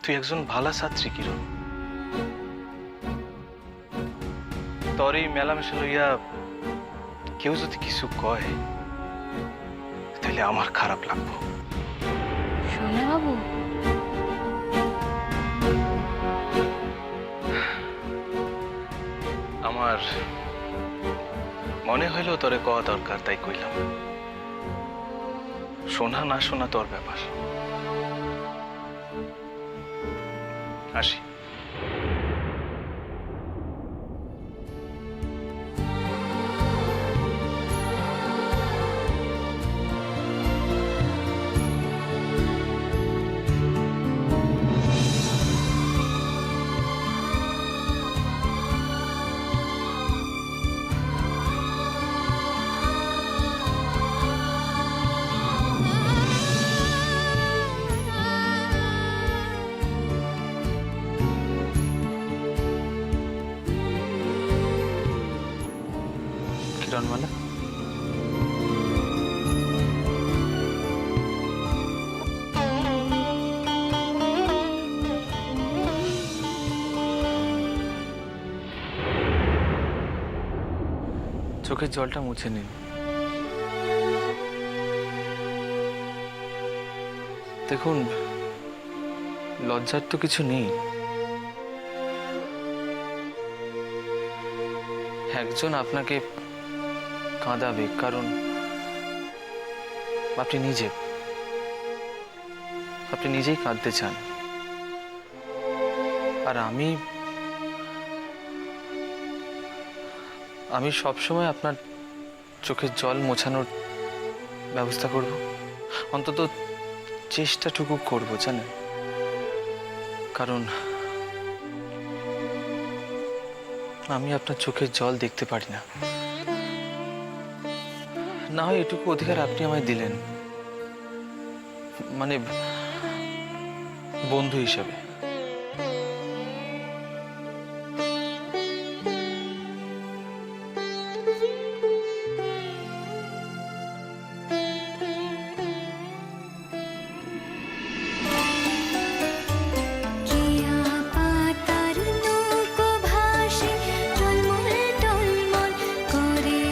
তুই একজন ভালা ছাত্রী কিরণ। তোর এই মেলামেশা লইয়া কেউ যদি কিছু কয় তাহলে আমার খারাপ লাগবো। সোনা বাবু, আমার মনে হইল তোরে কওয়া দরকার, তাই কইলাম। শোনা না শোনা তোর ব্যাপার। আসি। কিরণমালা, চোখের জলটা মুছে নিন। দেখুন, লজ্জার তো কিছু নেই। একজন আপনাকে কাঁদাবে কারণ আপনি নিজেই কাঁদতে চান। আর আমি সবসময় আপনার চোখের জল মোছানোর ব্যবস্থা করব, অন্তত চেষ্টাটুকু করব, জানেন। কারণ আমি আপনার চোখের জল দেখতে পারি না। না হয় এটুকু অধিকার আপনি আমায় দিলেন, মানে বন্ধু হিসেবে। কেয়া পাতার নৌকো ভাসে টলমল টলমল করে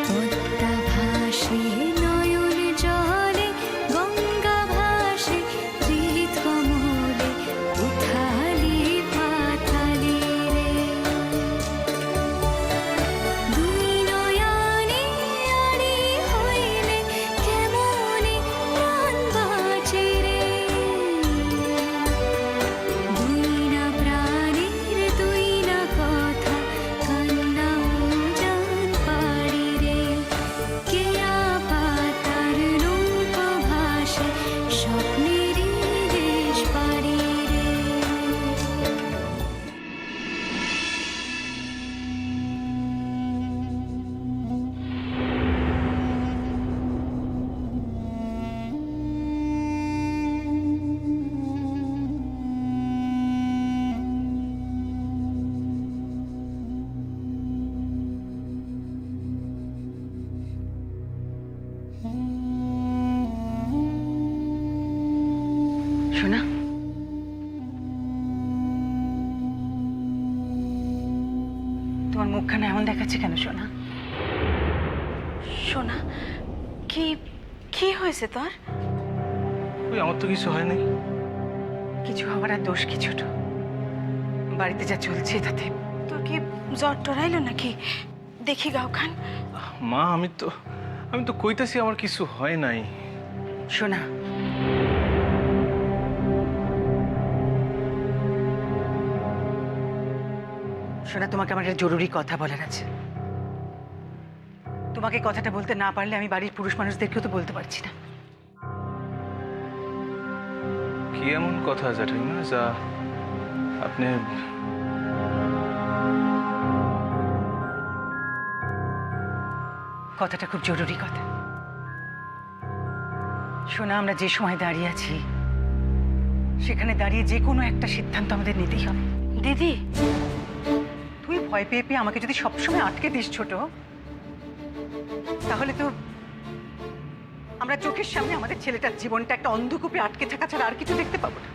পদ্মা ভাসে নয়ন জলে গঙ্গা ভাসে হৃদ কমলে উথালি পাতালি রে দুই নয়নে আড়ি হইলে কেমনে প্রাণ বাঁচে রে দুই না প্রাণের দুই না কথা কান্নাও জান পাড়ি রে কেয়া পাতার নৌকো ভাসে স্বপ্নের দেশ পাড়ি রে সোনা, তোমার মুখখানা এমন দেখাচ্ছে কেন সোনা? সোনা, কি কি হয়েছে তোর? ওই আমার তো কিছু হয় নাই। কিছু হবার আর দোষ কি ছোট? বাড়িতে যা চলছে তাতে তোর কি জ্বর টরাইলো নাকি? দেখি গাও খান। মা, আমি তো কইতাছি আমার কিছু হয় নাই। সোনা, সোনা, তোমাকে আমার একটা জরুরি কথা বলার আছে। তোমাকে কথাটা বলতে না পারলে আমি বাড়ির পুরুষ মানুষদেরকেও তো বলতে পারছি না। কি এমন কথা জ্যাঠাইমা যা আপনি? কথাটা খুব জরুরি কথা। সোনা, আমরা যে সময় দাঁড়িয়ে আছি সেখানে দাঁড়িয়ে যে কোনো একটা সিদ্ধান্ত আমাদের নিতেই হবে। দিদি, তুই ভয় পেয়ে পেয়ে আমাকে যদি সবসময় আটকে দিস ছোট, তাহলে তো আমরা চোখের সামনে আমাদের ছেলেটার জীবনটা একটা অন্ধকূপে আটকে থাকা ছাড়া আর কিছু দেখতে পাবো না।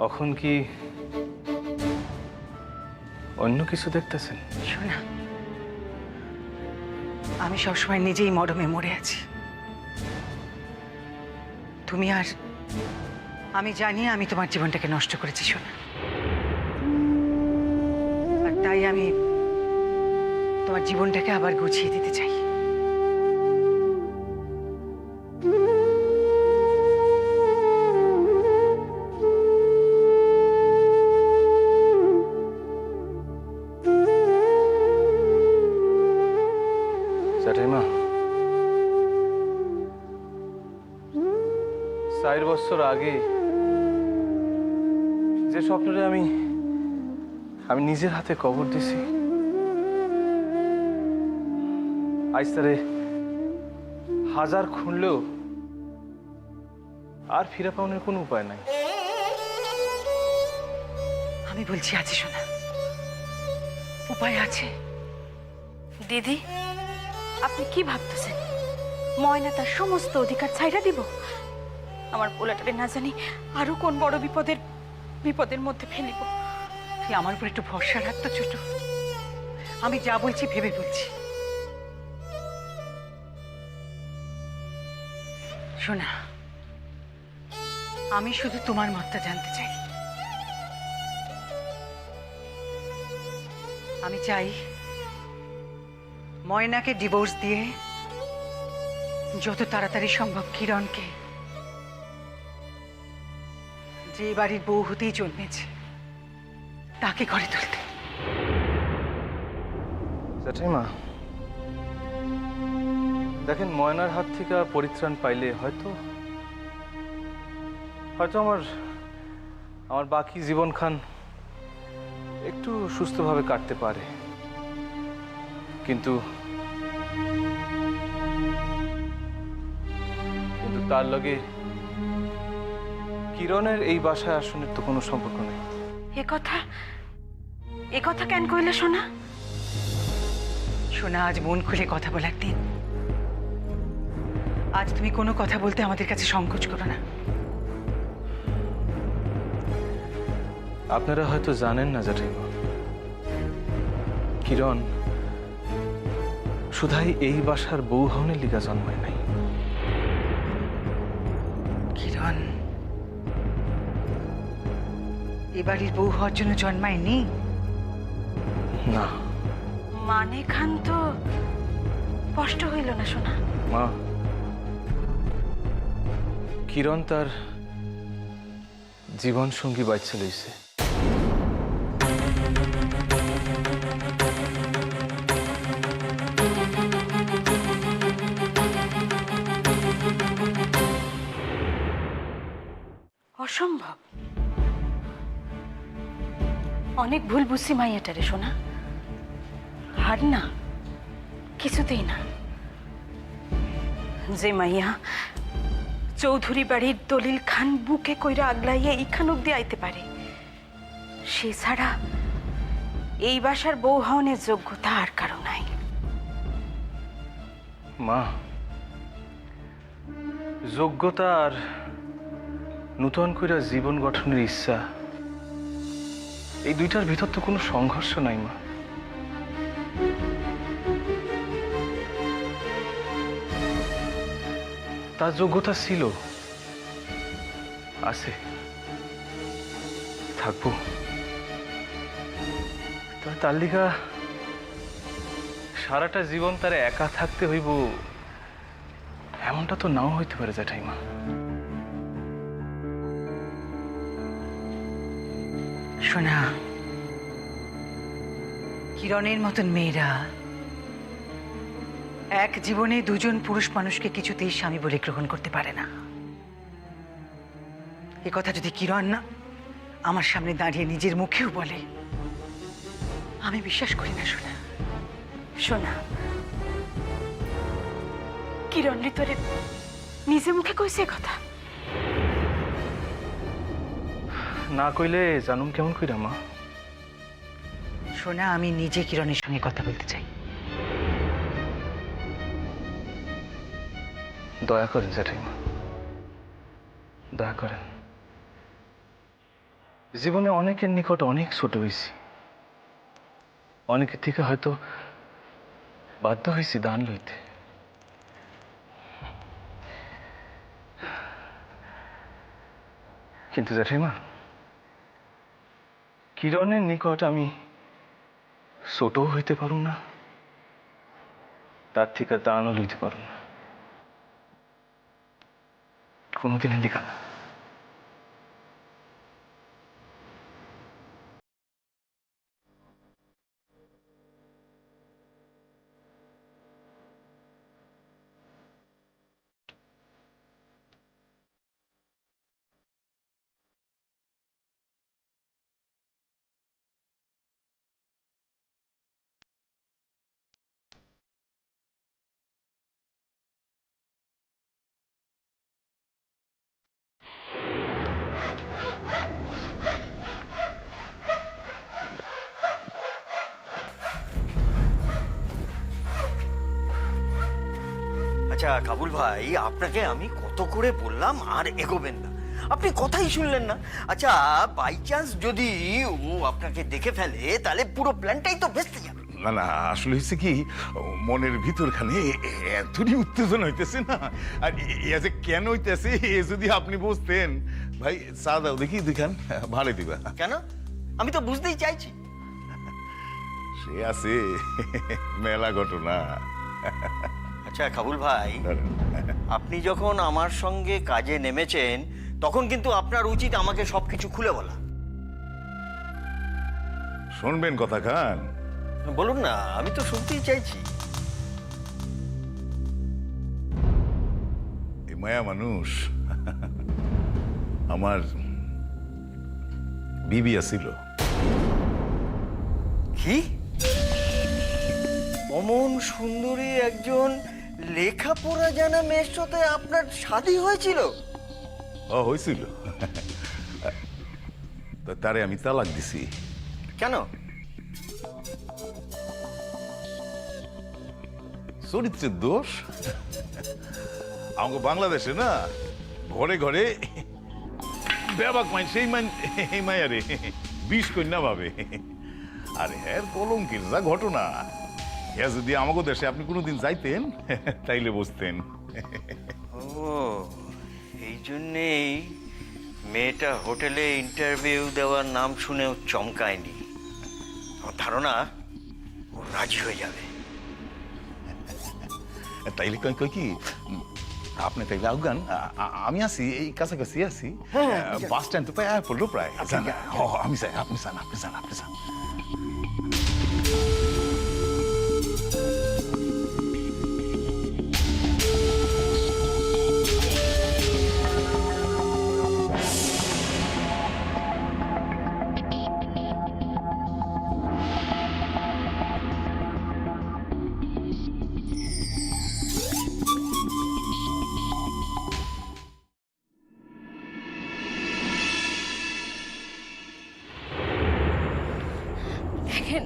এখন কি অন্য কিছু দেখতেছেন? শোনা, আমি সবসময় নিজেই মরমে মরে আছি। তুমি আর আমি জানি আমি তোমার জীবনটাকে নষ্ট করেছি শোনা, আর তাই আমি তোমার জীবনটাকে আবার গুছিয়ে দিতে চাই। জ্যাঠাইমা, 4 বছর আগে যে স্বপ্নটা আমি নিজের হাতে কবর দিছি, আজ তারে হাজার খুঁড়লেও আর ফিরে পাওয়ার কোনো উপায় নাই। আমি বলছি আছে শোনা, উপায় আছে। দিদি, আপনি কি ভাবতেছেন ময়না তার সমস্ত অধিকার ছাইড়া দিব? আমার পোলাটারে না জানি আরো কোন বড় বিপদের মধ্যে ফেলিব। তুই আমার উপর একটু ভরসা রাখতো ছোট, আমি যা বলছি ভেবে বলছি। শোনা, আমি শুধু তোমার মতটা জানতে চাই। আমি চাই ময়নাকে ডিভোর্স দিয়ে যত তাড়াতাড়ি সম্ভব কিরণকে, যে বাড়ির বউ হতেই জন্মেছে, তাকে ঘরে তুলতে। জ্যাঠাইমা, দেখেন, ময়নার হাত থেকে পরিত্রাণ পাইলে হয়তো আমার বাকি জীবনখান একটু সুস্থভাবে কাটতে পারে, কিন্তু তার লগে কিরণের এই বাসায় আসনের তো কোনো সম্পর্ক নেই। এ কথা কেন কইলে শোনা? শোনা, আজ মন খুলে কথা বলার দিন। আজ তুমি কোনো কথা বলতে আমাদের কাছে সংকোচ করো না। আপনারা হয়তো জানেন না জ্যাঠাইমা, কিরণ শুধাই এই বাসার বউ হওয়ার লিগা জন্মায় নাই। কিরণ এ বাড়ির বউ হওয়ার জন্য জন্মায়নি। না মানে খান তো স্পষ্ট হইল না শোনা। মা, কিরণ তার জীবন সঙ্গী বাইছে লইছে। অসম্ভব, অনেক ভুল বুঝছি মাইয়াটারে শোনা। আর না, কিছুতেই না। যে মাইয়া চৌধুরী বাড়ির দলিল খান বুকে কইরা আগলাইয়া এইখান অব্দি আইতে পারে, সে ছাড়া এই বাসার বউ হওয়ার যোগ্যতা আর কারো নাই। মা, যোগ্যতা আর নূতন করে জীবন গঠনের ইচ্ছা, এই দুইটার ভিতর তো কোনো সংঘর্ষ নাই মা। তার যোগ্যতা ছিল, আছে, থাকবো। তার লিগা সারাটা জীবন তার একা থাকতে হইব এমনটা তো নাও হইতে পারে জ্যাঠাইমা। শোনা, কিরণের মতন মেয়েরা এক জীবনে দুজন পুরুষ মানুষকে কিছুতেই স্বামী বলে গ্রহণ করতে পারে না। এ কথা যদি কিরণ না আমার সামনে দাঁড়িয়ে নিজের মুখেও বলে, আমি বিশ্বাস করি না। শোনা, শোনা, কিরণ তোরে নিজে মুখে কইছে কথা? না কইলে জানুম কেমন কইরা মা? শোনা, আমি নিজে কিরণের সঙ্গে কথা বলতে চাই। দয়া করেন জ্যাঠাইমা, দয়া করেন। জীবনে অনেকের নিকট অনেক ছোট হয়েছি, অনেকের থেকে হয়তো বাধ্য হয়েছি দান লইতে, কিন্তু জ্যাঠাইমা কিরণের নিকট আমি ছোটও হইতে পারুম না, তার থেকে দানও লইতে পারুম না, কোনোদিনের লিখা না। আচ্ছা কাবুল ভাই, আপনাকে আমি কত করে বললাম আর এগোবেন না, আপনি কথাই শুনলেন না। আচ্ছা বাই চান্স যদি ও আপনাকে দেখে ফেলে তাহলে পুরো প্ল্যানটাই তো ভেস্তে যাবে। না না, আসলে হয়েছে কি, মনের ভিতরখানে এতই উত্তেজনা হইতেছে না, আর এ যে কেন হইতেছে এ যদি আপনি বুঝতেন। ভাই চা দাও দেখি দুখান, ভালো দিবা। কেন? আমি তো বুঝতেই চাইছি। সে আছে মেলা ঘটনা। আচ্ছা কাবুল ভাই, আপনি যখন আমার সঙ্গে কাজে নেমেছেন তখন কিন্তু আপনার উচিত আমাকে সবকিছু খুলে বলা। শুনবেন কথা খান? বলুন না, আমি তো শুনতেই চাইছি। এই মায়া মানুষ আমার বিবি আছিল। কি? অমন সুন্দরী একজন লেখাপড়া জানা মেয়ের সাথে আপনার শাদী হয়েছিল? হয়েছিল, তারে আমি তালাক দিছি। কেন? চরিত্রের দোষ। আমাকে বাংলাদেশে না ঘরে ঘরে ব্যাপক মাইন, সেই মাইন এই মায়ারে বিষ কন্যা ভাবে। আর হ্যার কলঙ্কের যা ঘটনা, হ্যাঁ যদি আমাকে দেশে আপনি কোনোদিন যাইতেন তাইলে বুঝতেন। ও, এই জন্যেই মেয়েটা হোটেলে ইন্টারভিউ দেওয়ার নাম শুনেও চমকায়নি। আমার ধারণা ও রাজি হয়ে যাবে। তাইলে কই কই কি আপনি তাইলে আউগান, আমি আছি এই কাছাকাছি আছি, বাস স্ট্যান্ড তো প্রায় পড়লো প্রায়। আমি যাই, আপনি যান, আপনি যান, আপনি যান। দেখেন,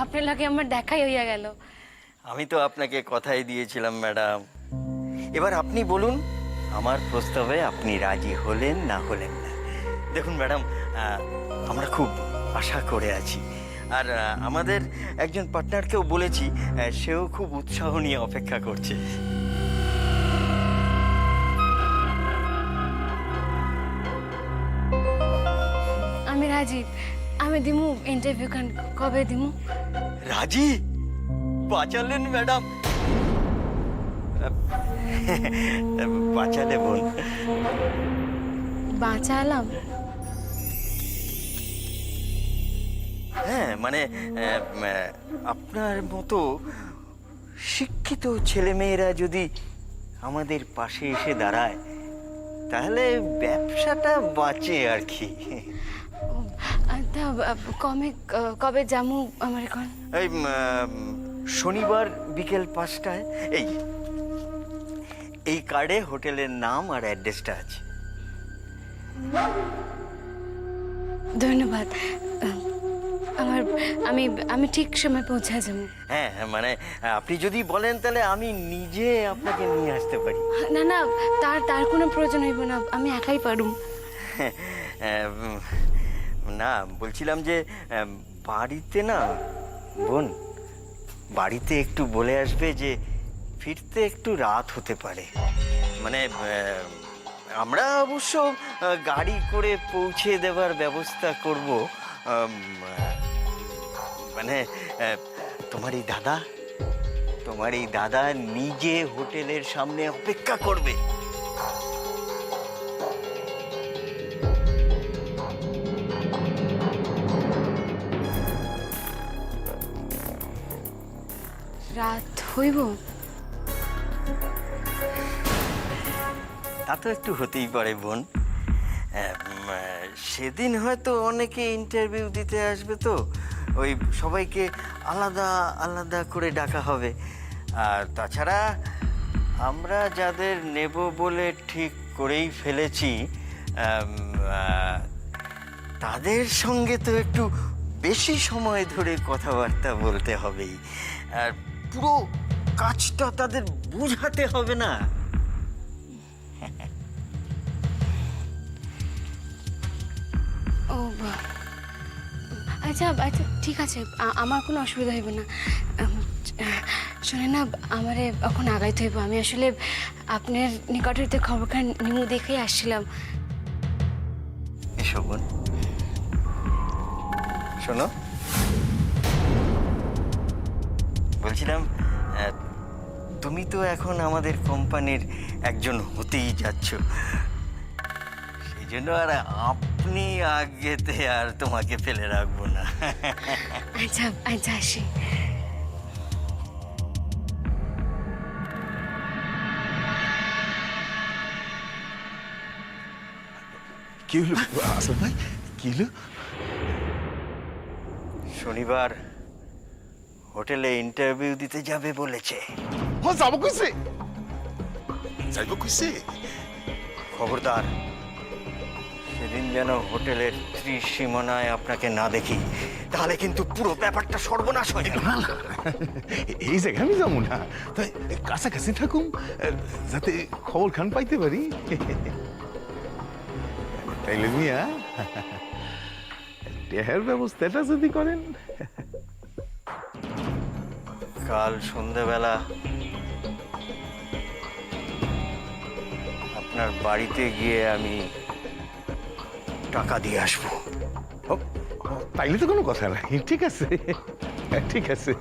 আপনার লাগে আমার দেখাই হইয়া গেল। আমি তো আপনাকে কথাই দিয়েছিলাম ম্যাডাম। এবার আপনি বলুন, আমার প্রস্তাবে আপনি রাজি হলেন না হলেন না। দেখুন ম্যাডাম, আমরা খুব আশা করে আছি, আর আমাদের একজন পার্টনারকেও বলেছি, সেও খুব উৎসাহ নিয়ে অপেক্ষা করছে। আমি রাজি, আমি দিমু ইন্টারভিউ। কবে দিমু? রাজি? বাঁচালেন ম্যাডাম, বাঁচালে বোন। বাঁচালাম? হ্যাঁ মানে আপনার মতো শিক্ষিত ছেলেমেয়েরা যদি আমাদের পাশে এসে দাঁড়ায় তাহলে ব্যবসাটা বাঁচে আর কি। তা কবে যামু আমার এখন? এই শনিবার বিকেল 5টায়। এই কার্ডে হোটেলের নাম আর অ্যাড্রেসটা আছে। ধন্যবাদ। আমার আমি আমি ঠিক সময় পৌঁছে যাবো। হ্যাঁ মানে আপনি যদি বলেন তাহলে আমি নিজে আপনাকে নিয়ে আসতে পারি। না না, তার তার কোনো প্রয়োজন হইব না, আমি একাই পারুম। না বলছিলাম যে বাড়িতে না বোন, বাড়িতে একটু বলে আসবে যে ফিরতে একটু রাত হতে পারে। মানে আমরা অবশ্য গাড়ি করে পৌঁছে দেওয়ার ব্যবস্থা করব। মানে তোমার এই দাদা নিজে হোটেলের সামনে অপেক্ষা করবে। রাত হইব? তা তো একটু হতেই পারে বোন। সেদিন হয়তো অনেকে ইন্টারভিউ দিতে আসবে, তো ওই সবাইকে আলাদা আলাদা করে ডাকা হবে। আর তাছাড়া আমরা যাদের নেব বলে ঠিক করেই ফেলেছি তাদের সঙ্গে তো একটু বেশি সময় ধরে কথাবার্তা বলতে হবেই। আর পুরো কাজটা তাদের বুঝাতে হবে না? ও আচ্ছা আচ্ছা, ঠিক আছে, আমার কোনো অসুবিধা হইব না। শোনে না, আমারে এখন আগাইতে হইব। আমি আসলে আপনার নিকট হইতে খবরখান নিমু দেখেই আসছিলাম। এসো বোন, শোনো, বলছিলাম তুমি তো এখন আমাদের কোম্পানির একজন হতেই যাচ্ছ, সেই জন্য আর আপনি আগেতে আর তোমাকে ফেলে রাখবো না। আচ্ছা আচ্ছা, আসি। কি হলো আসল ভাই, কি হলো? শনিবার হোটেলে ইন্টারভিউ দিতে যাবে বলেছে। হ্যাঁ যাবো কইছে, যাইবো কইছে। খবরদার সেদিন যেন হোটেলের ত্রিসীমানায় আপনাকে না দেখি, তাহলে কিন্তু পুরো ব্যাপারটা সর্বনাশ হয়ে যাবে। না না, এই জায়গায় আমি যাবো না, তাই কাছাকাছি থাকুম যাতে খবর খান পাইতে পারি। তাইলে মিয়া টেহার ব্যবস্থাটা যদি করেন। কাল সন্ধ্যাবেলা আপনার বাড়িতে গিয়ে আমি টাকা দিয়ে আসবো। তাইলে তো কোনো কথা নাই। ঠিক আছে, ঠিক আছে,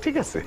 ঠিক আছে।